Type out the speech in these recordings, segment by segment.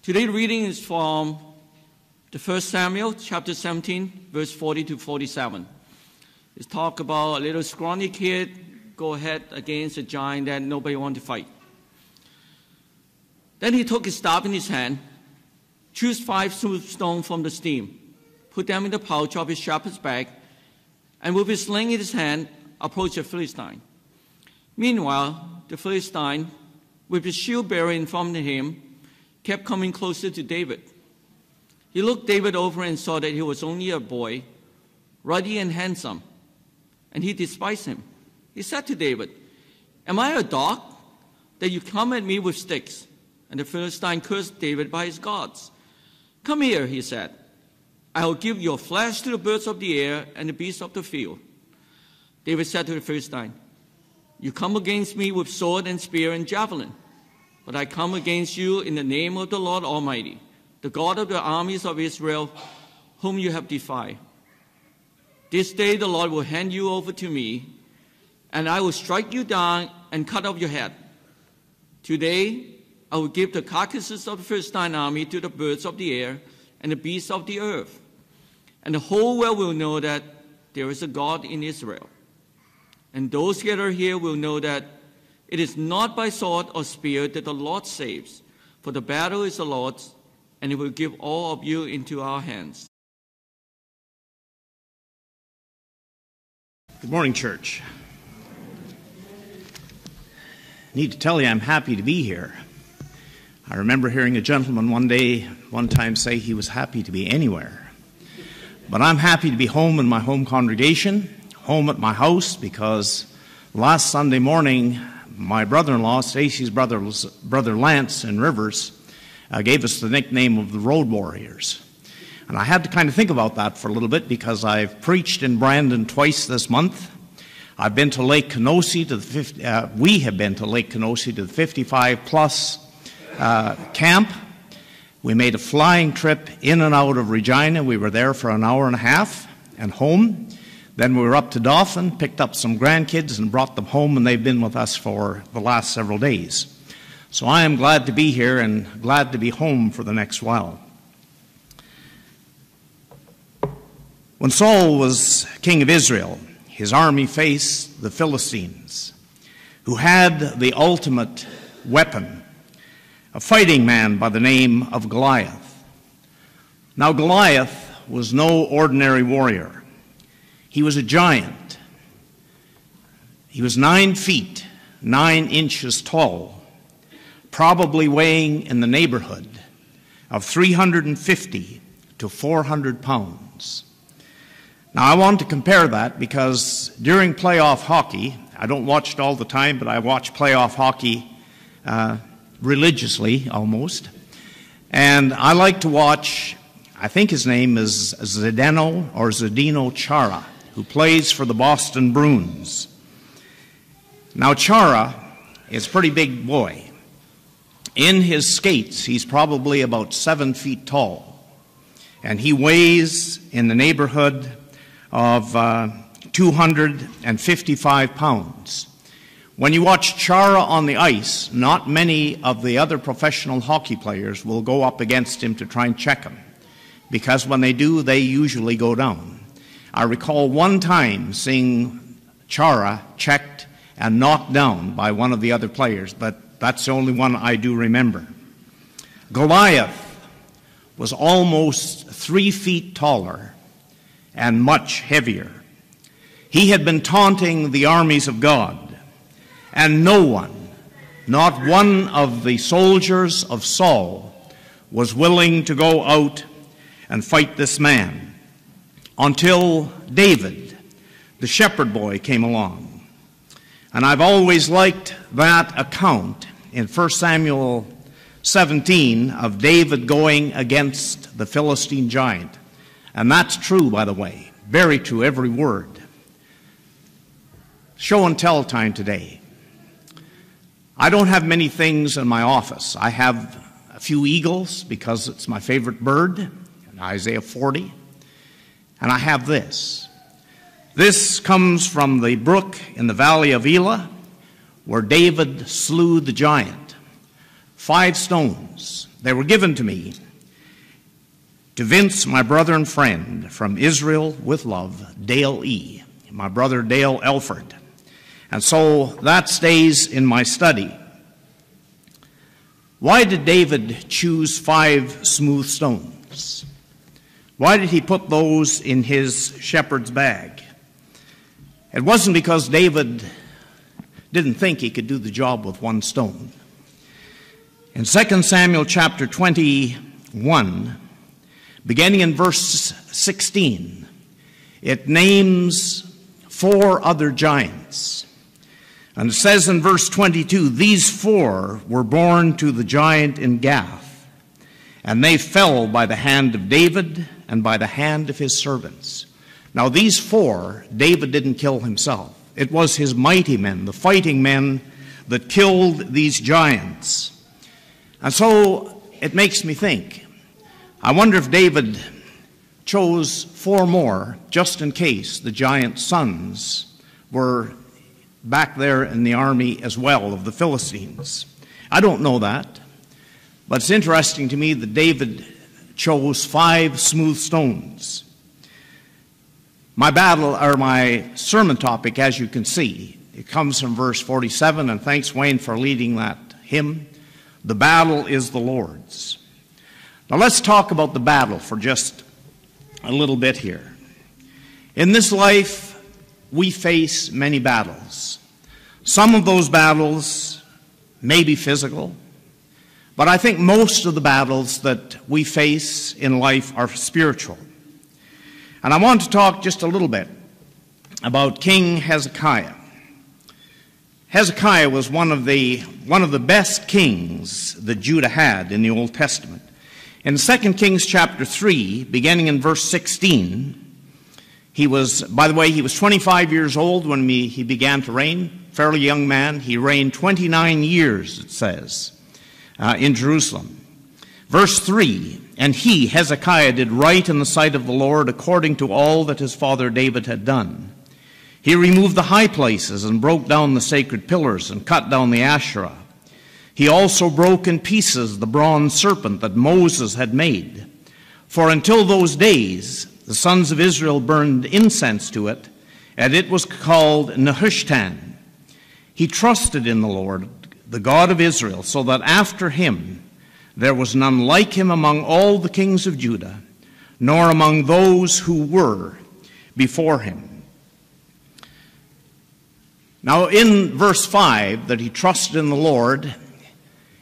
Today's reading is from the 1 Samuel chapter 17, verse 40 to 47. It's talk about a little scrawny kid go ahead against a giant that nobody wanted to fight. Then he took his staff in his hand, chose 5 smooth stones from the stream, put them in the pouch of his shepherd's bag, and with his sling in his hand, approached the Philistine. Meanwhile, the Philistine, with his shield bearer in front of him, kept coming closer to David. He looked David over and saw that he was only a boy, ruddy and handsome, and he despised him. He said to David, "Am I a dog that you come at me with sticks?" And the Philistine cursed David by his gods. "Come here," he said. "I will give your flesh to the birds of the air and the beasts of the field." David said to the Philistine, "You come against me with sword and spear and javelin, but I come against you in the name of the Lord Almighty, the God of the armies of Israel, whom you have defied. This day the Lord will hand you over to me, and I will strike you down and cut off your head. Today I will give the carcasses of the Philistine army to the birds of the air and the beasts of the earth, and the whole world will know that there is a God in Israel. And those gathered here will know that it is not by sword or spear that the Lord saves, for the battle is the Lord's, and he will give all of you into our hands." Good morning, church. I need to tell you I'm happy to be here. I remember hearing a gentleman one time say he was happy to be anywhere. But I'm happy to be home in my home congregation, home at my house, because last Sunday morning, my brother-in-law, Stacy's brother Lance in Rivers, gave us the nickname of the Road Warriors. And I had to kind of think about that for a little bit because I've preached in Brandon twice this month. I've been to Lake Kenosee we have been to Lake Kenosee to the 55-plus camp. We made a flying trip in and out of Regina. We were there for an hour and a half and home. Then we were up to Dauphin, picked up some grandkids and brought them home, and they've been with us for the last several days. So I am glad to be here and glad to be home for the next while. When Saul was king of Israel, his army faced the Philistines, who had the ultimate weapon, a fighting man by the name of Goliath. Now, Goliath was no ordinary warrior. He was a giant. He was 9 feet, 9 inches tall, probably weighing in the neighborhood of 350 to 400 pounds. Now, I want to compare that because during playoff hockey, I don't watch it all the time, but I watch playoff hockey religiously almost. And I like to watch, I think his name is Zdeno Chara, who plays for the Boston Bruins. Now, Chara is a pretty big boy. In his skates, he's probably about 7 feet tall, and he weighs in the neighborhood of 255 pounds. When you watch Chara on the ice, not many of the other professional hockey players will go up against him to try and check him, because when they do, they usually go down. I recall one time seeing Chara checked and knocked down by one of the other players, but that's the only one I do remember. Goliath was almost 3 feet taller and much heavier. He had been taunting the armies of God, and no one, not one of the soldiers of Saul, was willing to go out and fight this man until David, the shepherd boy, came along. And I've always liked that account in 1 Samuel 17 of David going against the Philistine giant. And that's true, by the way, very true, every word. Show and tell time today. I don't have many things in my office. I have a few eagles because it's my favorite bird, in Isaiah 40. And I have this. This comes from the brook in the valley of Elah, where David slew the giant. 5 stones. They were given to me, to Vince, my brother and friend, from Israel with love, Dale E., my brother Dale Elford. And so that stays in my study. Why did David choose 5 smooth stones? Why did he put those in his shepherd's bag? It wasn't because David didn't think he could do the job with 1 stone. In 2 Samuel chapter 21, beginning in verse 16, it names 4 other giants. And it says in verse 22, these 4 were born to the giant in Gath, and they fell by the hand of David and by the hand of his servants. Now these 4, David didn't kill himself. It was his mighty men, the fighting men, that killed these giants. And so it makes me think, I wonder if David chose 4 more just in case the giant's sons were back there in the army as well of the Philistines. I don't know that, but it's interesting to me that David chose 5 smooth stones. My sermon topic, as you can see, it comes from verse 47, and thanks, Wayne, for leading that hymn. The battle is the Lord's. Now let's talk about the battle for just a little bit here. In this life, we face many battles. Some of those battles may be physical, but I think most of the battles that we face in life are spiritual. And I want to talk just a little bit about King Hezekiah. Hezekiah was one of the best kings that Judah had in the Old Testament. In 2 Kings chapter 3, beginning in verse 16, he was 25 years old when he began to reign, fairly young man. He reigned 29 years, it says, in Jerusalem. Verse 3, and he, Hezekiah, did right in the sight of the Lord according to all that his father David had done. He removed the high places and broke down the sacred pillars and cut down the Asherah. He also broke in pieces the bronze serpent that Moses had made. For until those days, the sons of Israel burned incense to it, and it was called Nehushtan. He trusted in the Lord, the God of Israel, so that after him there was none like him among all the kings of Judah, nor among those who were before him. Now in verse 5, that he trusted in the Lord,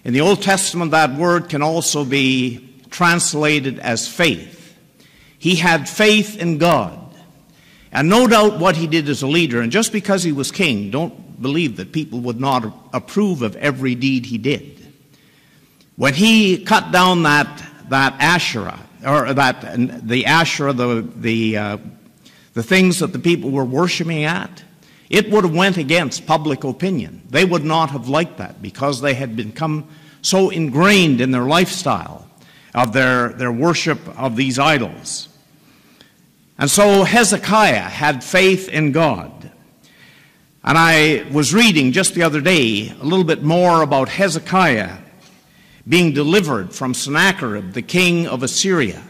in the Old Testament that word can also be translated as faith. He had faith in God. And no doubt what he did as a leader, and just because he was king, don't believe that people would not approve of every deed he did. When he cut down that Asherah, or the Asherah, the things that the people were worshiping at, it would have went against public opinion. They would not have liked that because they had become so ingrained in their lifestyle of their worship of these idols. And so Hezekiah had faith in God. And I was reading just the other day a little bit more about Hezekiah being delivered from Sennacherib, the king of Assyria.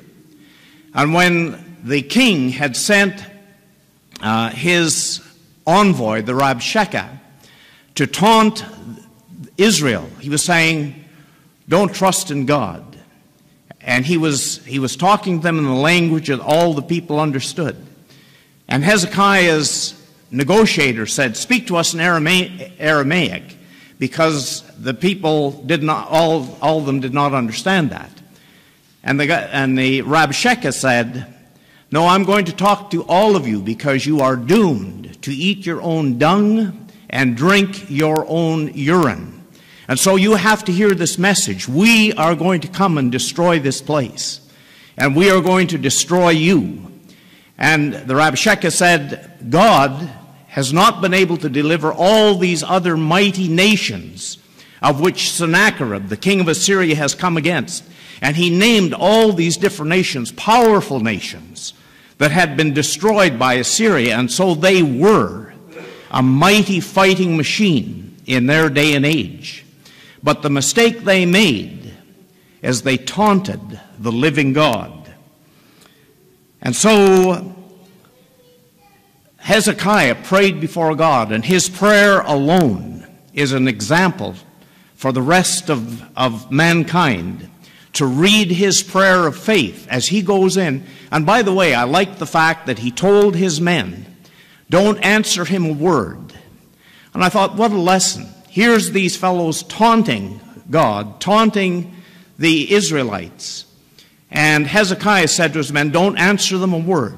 And when the king had sent his envoy, the Rabshakeh, to taunt Israel, he was saying, don't trust in God. And he was talking to them in the language that all the people understood. And Hezekiah's negotiator said, speak to us in Aramaic, because the people did not, all of them did not understand that. And the Rabshakeh said, no, I'm going to talk to all of you because you are doomed to eat your own dung and drink your own urine. And so you have to hear this message. We are going to come and destroy this place. And we are going to destroy you. And the Rabshakeh said, God has not been able to deliver all these other mighty nations of which Sennacherib, the king of Assyria, has come against. And he named all these different nations, powerful nations, that had been destroyed by Assyria. And so they were a mighty fighting machine in their day and age. But the mistake they made is they taunted the living God. And so Hezekiah prayed before God, and his prayer alone is an example for the rest of mankind to read his prayer of faith as he goes in. And by the way, I like the fact that he told his men, don't answer him a word. And I thought, what a lesson. Here's these fellows taunting God, taunting the Israelites. And Hezekiah said to his men, don't answer them a word.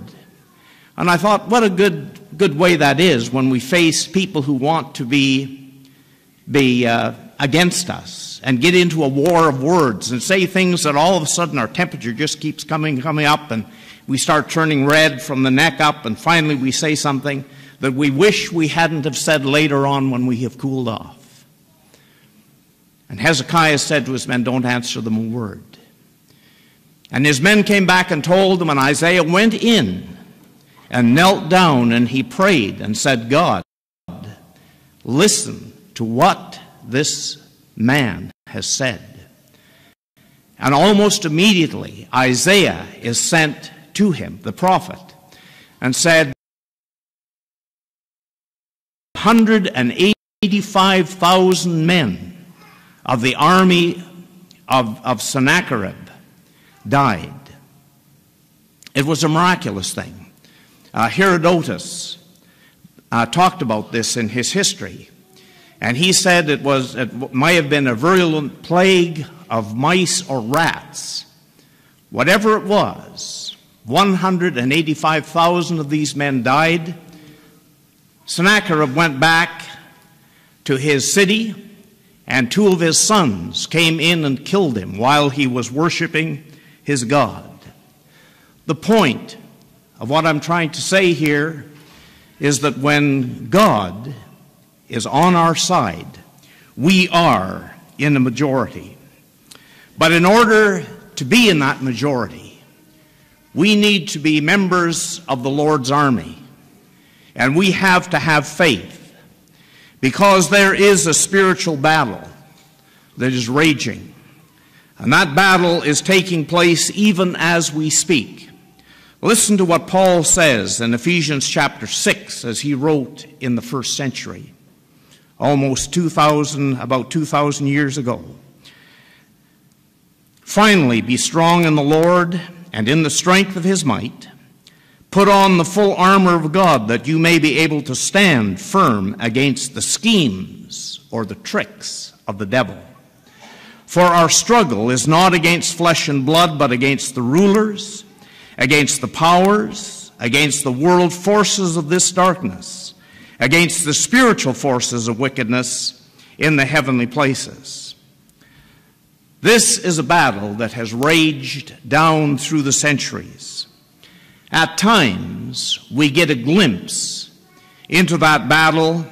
And I thought, what a good way that is when we face people who want to be against us and get into a war of words and say things that all of a sudden our temperature just keeps coming up, and we start turning red from the neck up, and finally we say something that we wish we hadn't have said later on when we have cooled off. And Hezekiah said to his men, don't answer them a word. And his men came back and told them, and Isaiah went in and knelt down, and he prayed and said, God, listen to what this man has said. And almost immediately, Isaiah is sent to him, the prophet, and said, 185,000 men of the army of Sennacherib died. It was a miraculous thing. Herodotus talked about this in his history, and he said it might have been a virulent plague of mice or rats. Whatever it was, 185,000 of these men died. Sennacherib went back to his city, and 2 of his sons came in and killed him while he was worshiping his God. The point of what I'm trying to say here is that when God is on our side, we are in a majority. But in order to be in that majority, we need to be members of the Lord's army. And we have to have faith, because there is a spiritual battle that is raging. And that battle is taking place even as we speak. Listen to what Paul says in Ephesians chapter 6 as he wrote in the first century, almost about 2,000 years ago. Finally, be strong in the Lord and in the strength of his might. Put on the full armor of God, that you may be able to stand firm against the schemes or the tricks of the devil. For our struggle is not against flesh and blood, but against the rulers, against the powers, against the world forces of this darkness, against the spiritual forces of wickedness in the heavenly places. This is a battle that has raged down through the centuries. At times, we get a glimpse into that battle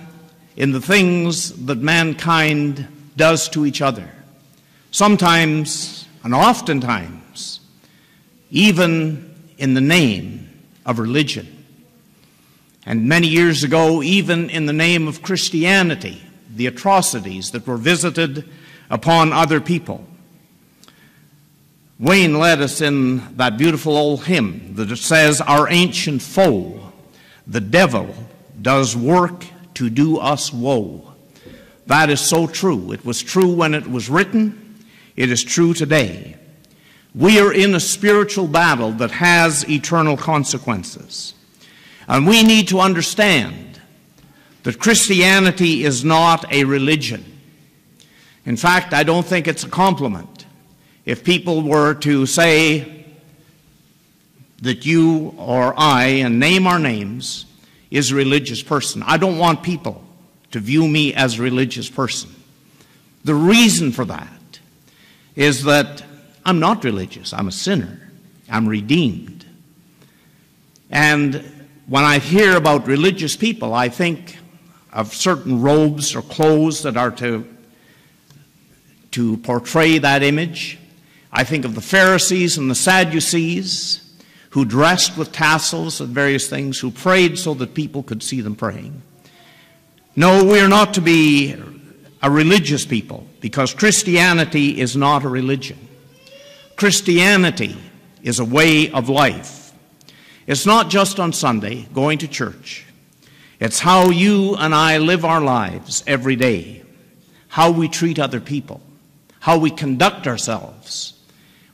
in the things that mankind does to each other. Sometimes, and oftentimes, even in the name of religion. And many years ago, even in the name of Christianity, the atrocities that were visited upon other people. Wayne led us in that beautiful old hymn that says, our ancient foe, the devil, does work to do us woe. That is so true. It was true when it was written. It is true today. We are in a spiritual battle that has eternal consequences. And we need to understand that Christianity is not a religion. In fact, I don't think it's a compliment if people were to say that you or I, and name our names, is a religious person. I don't want people to view me as a religious person. The reason for that is that I'm not religious. I'm a sinner. I'm redeemed. And when I hear about religious people, I think of certain robes or clothes that are to portray that image. I think of the Pharisees and the Sadducees, who dressed with tassels and various things, who prayed so that people could see them praying. No, we are not to be a religious people, because Christianity is not a religion. Christianity is a way of life. It's not just on Sunday, going to church. It's how you and I live our lives every day, how we treat other people, how we conduct ourselves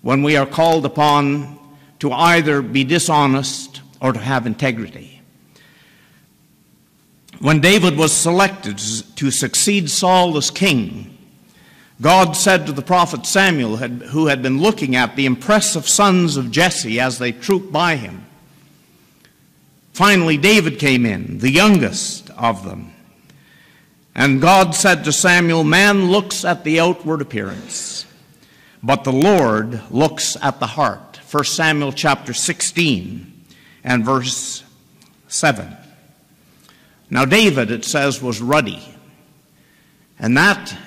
when we are called upon to either be dishonest or to have integrity. When David was selected to succeed Saul as king, God said to the prophet Samuel, who had been looking at the impressive sons of Jesse as they trooped by him. Finally, David came in, the youngest of them. And God said to Samuel, man looks at the outward appearance, but the Lord looks at the heart. 1 Samuel chapter 16 and verse 7. Now David, it says, was ruddy. And that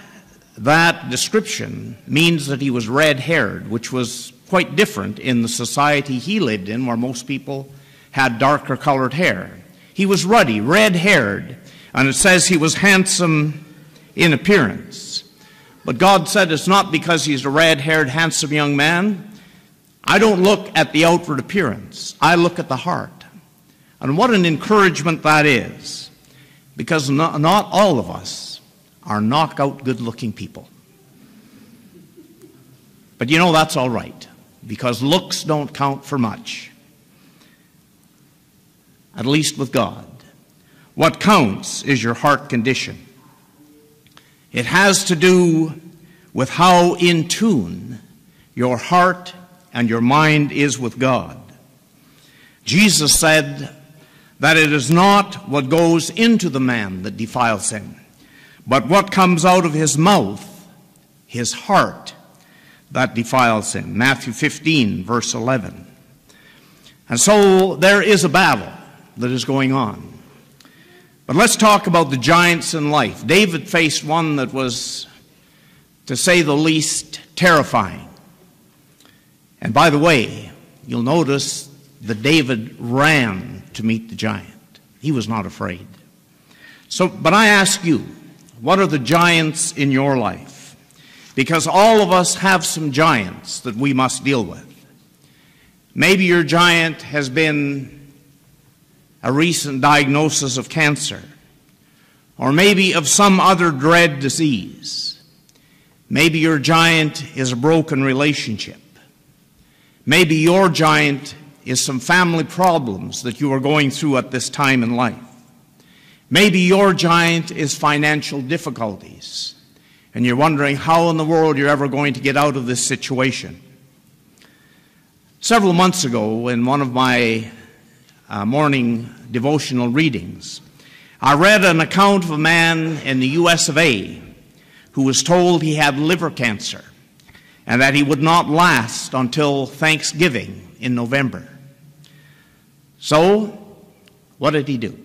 description means that he was red-haired, which was quite different in the society he lived in, where most people had darker colored hair. He was ruddy, red-haired, and it says he was handsome in appearance. But God said it's not because he's a red-haired, handsome young man. I don't look at the outward appearance. I look at the heart. And what an encouragement that is, because not all of us are knockout good-looking people. But you know, that's all right, because looks don't count for much, at least with God. What counts is your heart condition. It has to do with how in tune your heart and your mind is with God. Jesus said that it is not what goes into the man that defiles him, but what comes out of his mouth, his heart, that defiles him. Matthew 15, verse 11. And so there is a battle that is going on. But let's talk about the giants in life. David faced one that was, to say the least, terrifying. And by the way, you'll notice that David ran to meet the giant. He was not afraid. But I ask you, what are the giants in your life? Because all of us have some giants that we must deal with. Maybe your giant has been a recent diagnosis of cancer, or maybe of some other dread disease. Maybe your giant is a broken relationship. Maybe your giant is some family problems that you are going through at this time in life. Maybe your giant is financial difficulties, and you're wondering how in the world you're ever going to get out of this situation. Several months ago, in one of my morning devotional readings, I read an account of a man in the US of A who was told he had liver cancer and that he would not last until Thanksgiving in November. So, what did he do?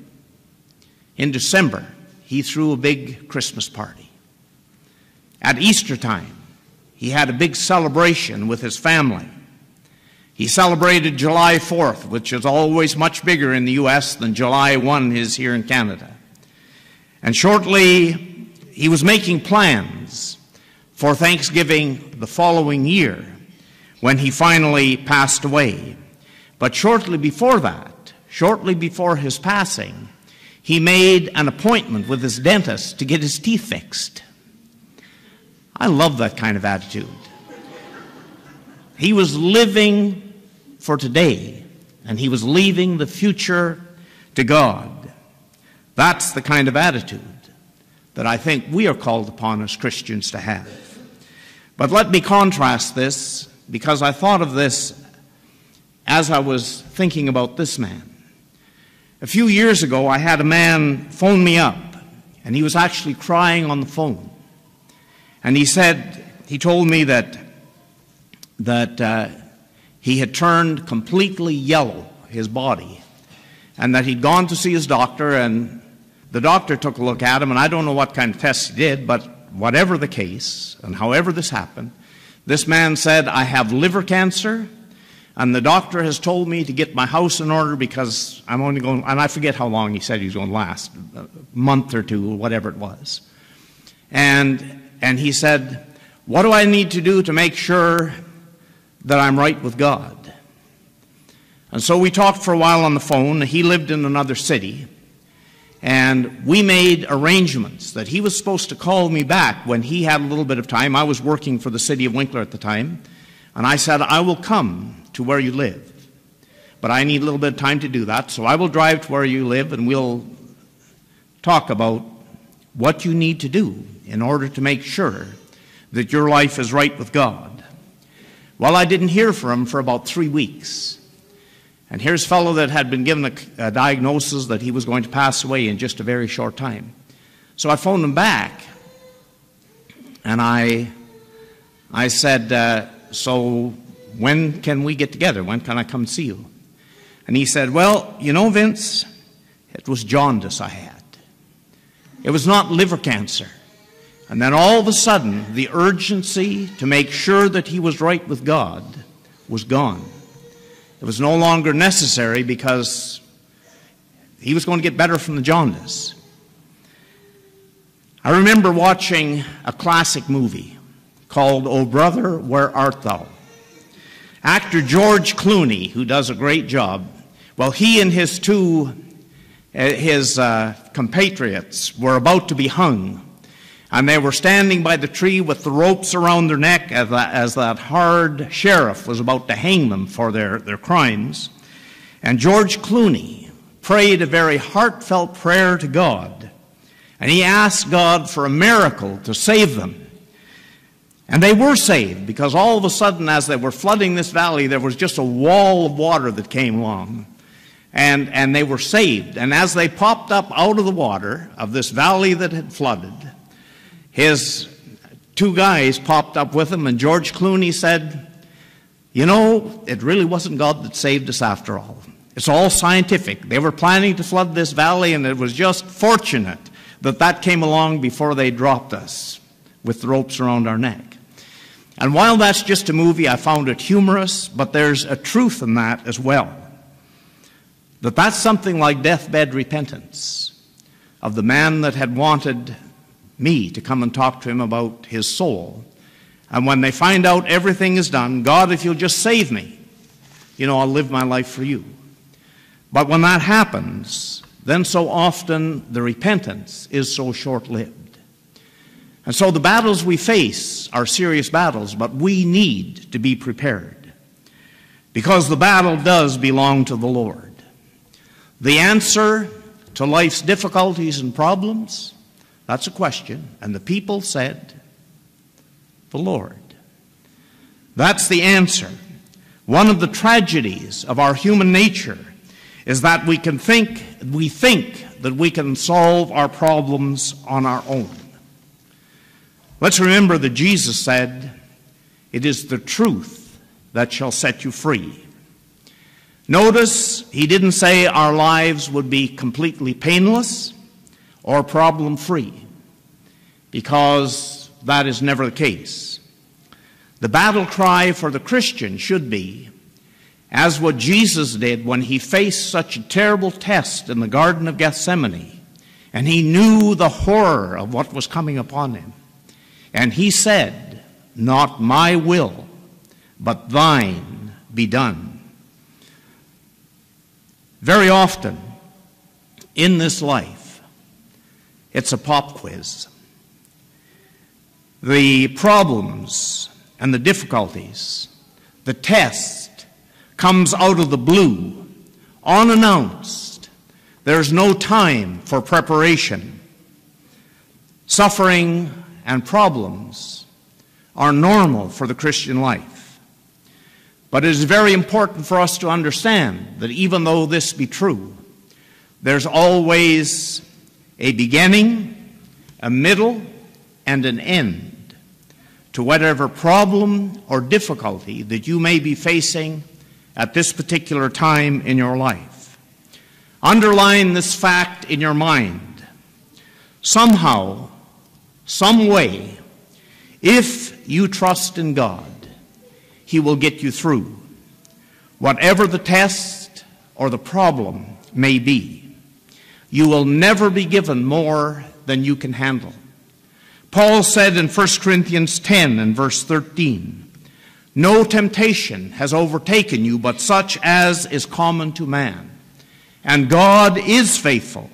In December, he threw a big Christmas party. At Easter time, he had a big celebration with his family. He celebrated July 4th, which is always much bigger in the U.S. than July 1 is here in Canada. And shortly, he was making plans for Thanksgiving the following year when he finally passed away. But shortly before that, shortly before his passing, he made an appointment with his dentist to get his teeth fixed. I love that kind of attitude. He was living for today, and he was leaving the future to God. That's the kind of attitude that I think we are called upon as Christians to have. But let me contrast this, because I thought of this as I was thinking about this man. A few years ago, I had a man phone me up, and he was actually crying on the phone. And he told me that he had turned completely yellow, his body, and that he'd gone to see his doctor, and the doctor took a look at him, and I don't know what kind of tests he did, but whatever the case, and however this happened, this man said, I have liver cancer, and the doctor has told me to get my house in order because I'm only going, and I forget how long he said he was going to last, a month or two, or whatever it was. And he said, what do I need to do to make sure that I'm right with God? And so we talked for a while on the phone. He lived in another city. And we made arrangements that he was supposed to call me back when he had a little bit of time. I was working for the city of Winkler at the time. And I said, I will come to where you live. But I need a little bit of time to do that. So I will drive to where you live and we'll talk about what you need to do in order to make sure that your life is right with God. Well, I didn't hear from him for about 3 weeks. And here's a fellow that had been given a diagnosis that he was going to pass away in just a very short time. So I phoned him back, and I said, so when can we get together? When can I come see you? And he said, well, you know, Vince, it was jaundice I had. It was not liver cancer. And then all of a sudden, the urgency to make sure that he was right with God was gone. It was no longer necessary because he was going to get better from the jaundice. I remember watching a classic movie called O Brother, Where Art Thou? Actor George Clooney, who does a great job, well, he and his compatriots were about to be hung. And they were standing by the tree with the ropes around their neck as that hard sheriff was about to hang them for their crimes. And George Clooney prayed a very heartfelt prayer to God. And he asked God for a miracle to save them. And they were saved because all of a sudden, as they were flooding this valley, there was just a wall of water that came along. And they were saved. And as they popped up out of the water of this valley that had flooded, his 2 guys popped up with him, and George Clooney said, you know, it really wasn't God that saved us after all. It's all scientific. They were planning to flood this valley, and it was just fortunate that that came along before they dropped us with the ropes around our neck. And while that's just a movie, I found it humorous, but there's a truth in that as well. That's something like deathbed repentance of the man that had wanted me to come and talk to him about his soul. And when they find out everything is done, God, if you'll just save me, you know, I'll live my life for you. But when that happens, then so often the repentance is so short-lived. And so the battles we face are serious battles, but we need to be prepared because the battle does belong to the Lord. The answer to life's difficulties and problems, that's a question. And the people said, the Lord. That's the answer. One of the tragedies of our human nature is that we think that we can solve our problems on our own. Let's remember that Jesus said, it is the truth that shall set you free. Notice he didn't say our lives would be completely painless or problem-free, because that is never the case. The battle cry for the Christian should be, as what Jesus did when he faced such a terrible test in the Garden of Gethsemane, and he knew the horror of what was coming upon him. And he said, not my will, but thine be done. Very often in this life, it's a pop quiz. The problems and the difficulties, the test comes out of the blue, unannounced. There's no time for preparation. Suffering and problems are normal for the Christian life. But it is very important for us to understand that even though this be true, there's always a beginning, a middle, and an end to whatever problem or difficulty that you may be facing at this particular time in your life. Underline this fact in your mind. Somehow, some way, if you trust in God, He will get you through whatever the test or the problem may be. You will never be given more than you can handle. Paul said in 1 Corinthians 10 and verse 13, "No temptation has overtaken you but such as is common to man. And God is faithful,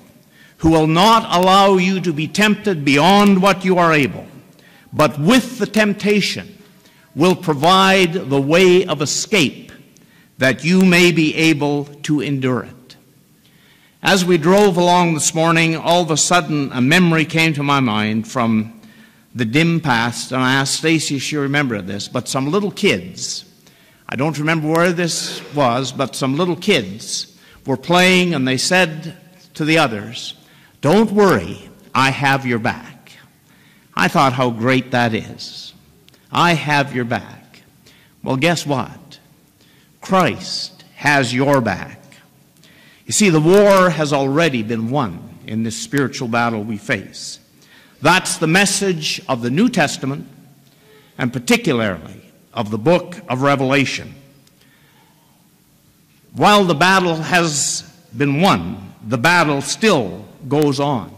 who will not allow you to be tempted beyond what you are able, but with the temptation will provide the way of escape, that you may be able to endure it." As we drove along this morning, all of a sudden a memory came to my mind from the dim past, and I asked Stacy if she remembered this, but some little kids, I don't remember where this was, but some little kids were playing, and they said to the others, "Don't worry, I have your back." I thought how great that is. I have your back. Well, guess what? Christ has your back. You see, the war has already been won in this spiritual battle we face. That's the message of the New Testament, and particularly of the book of Revelation. While the battle has been won, the battle still goes on.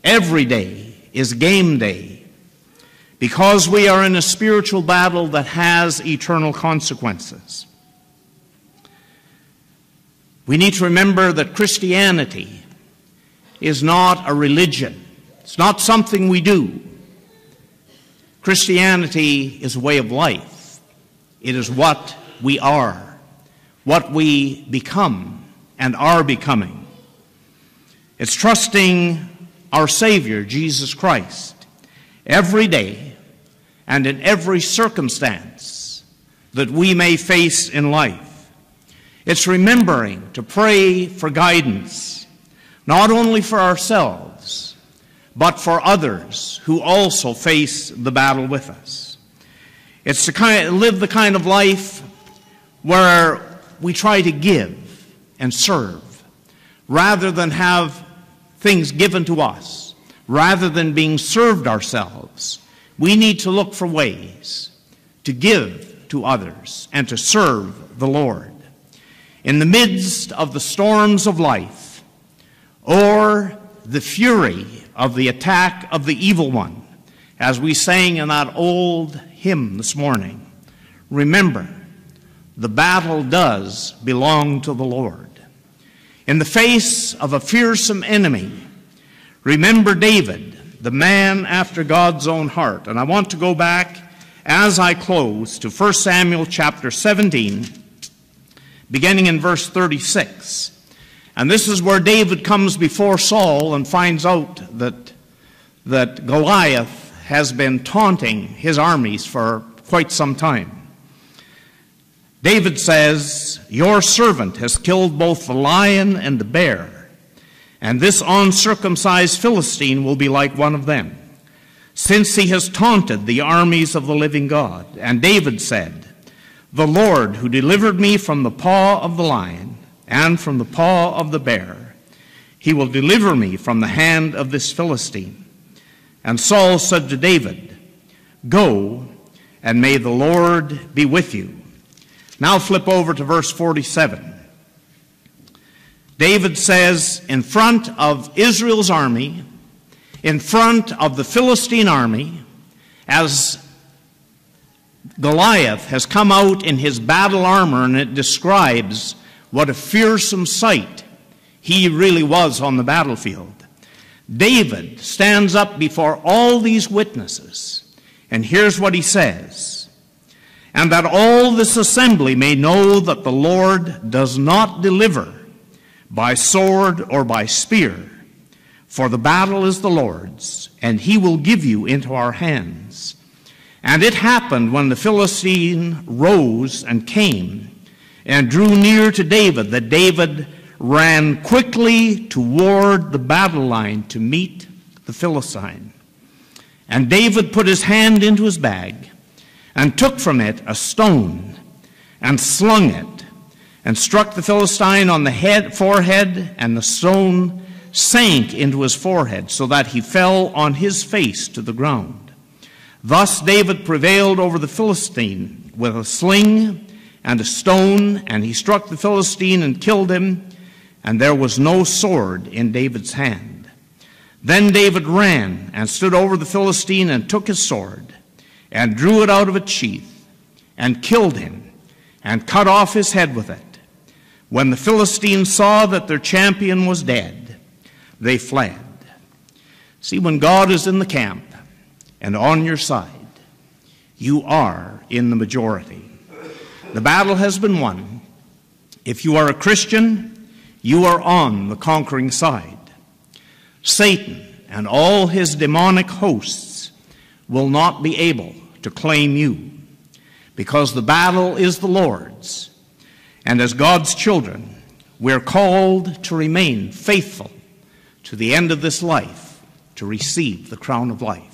Every day is game day, because we are in a spiritual battle that has eternal consequences. We need to remember that Christianity is not a religion. It's not something we do. Christianity is a way of life. It is what we are, what we become and are becoming. It's trusting our Savior, Jesus Christ, every day and in every circumstance that we may face in life. It's remembering to pray for guidance, not only for ourselves, but for others who also face the battle with us. It's to live the kind of life where we try to give and serve, rather than have things given to us, rather than being served ourselves. We need to look for ways to give to others and to serve the Lord. In the midst of the storms of life, or the fury of the attack of the evil one, as we sang in that old hymn this morning, remember, the battle does belong to the Lord. In the face of a fearsome enemy, remember David, the man after God's own heart. And I want to go back, as I close, to 1 Samuel chapter 17, beginning in verse 36. And this is where David comes before Saul and finds out that Goliath has been taunting his armies for quite some time. David says, "Your servant has killed both the lion and the bear, and this uncircumcised Philistine will be like one of them, since he has taunted the armies of the living God." And David said, "The Lord who delivered me from the paw of the lion and from the paw of the bear, he will deliver me from the hand of this Philistine." And Saul said to David, "Go, and may the Lord be with you." Now flip over to verse 47. David says, in front of Israel's army, in front of the Philistine army, as Goliath has come out in his battle armor, and it describes what a fearsome sight he really was on the battlefield. David stands up before all these witnesses, and here's what he says: "And that all this assembly may know that the Lord does not deliver by sword or by spear, for the battle is the Lord's, and he will give you into our hands." And it happened when the Philistine rose and came and drew near to David, that David ran quickly toward the battle line to meet the Philistine. And David put his hand into his bag and took from it a stone and slung it and struck the Philistine on the forehead, and the stone sank into his forehead so that he fell on his face to the ground. Thus David prevailed over the Philistine with a sling and a stone, and he struck the Philistine and killed him, and there was no sword in David's hand. Then David ran and stood over the Philistine and took his sword and drew it out of its sheath and killed him and cut off his head with it. When the Philistines saw that their champion was dead, they fled. See, when God is in the camp and on your side, you are in the majority. The battle has been won. If you are a Christian, you are on the conquering side. Satan and all his demonic hosts will not be able to claim you, because the battle is the Lord's. And as God's children, we're called to remain faithful to the end of this life, to receive the crown of life.